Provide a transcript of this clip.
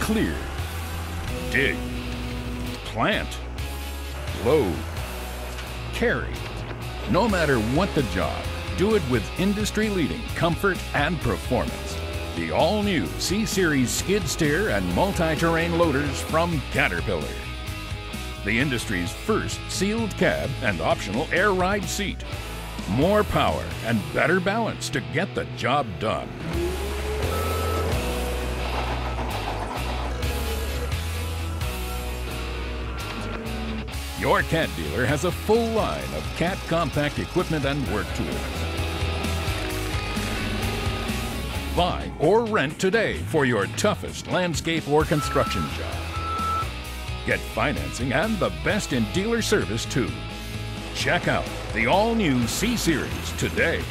clear, dig, plant, load, carry. No matter what the job, do it with industry-leading comfort and performance. The all-new C-Series skid steer and multi-terrain loaders from Caterpillar. The industry's first sealed cab and optional air ride seat. More power and better balance to get the job done. Your Cat dealer has a full line of Cat compact equipment and work tools. Buy or rent today for your toughest landscape or construction job. Get financing and the best in dealer service too. Check out the all-new C-Series today.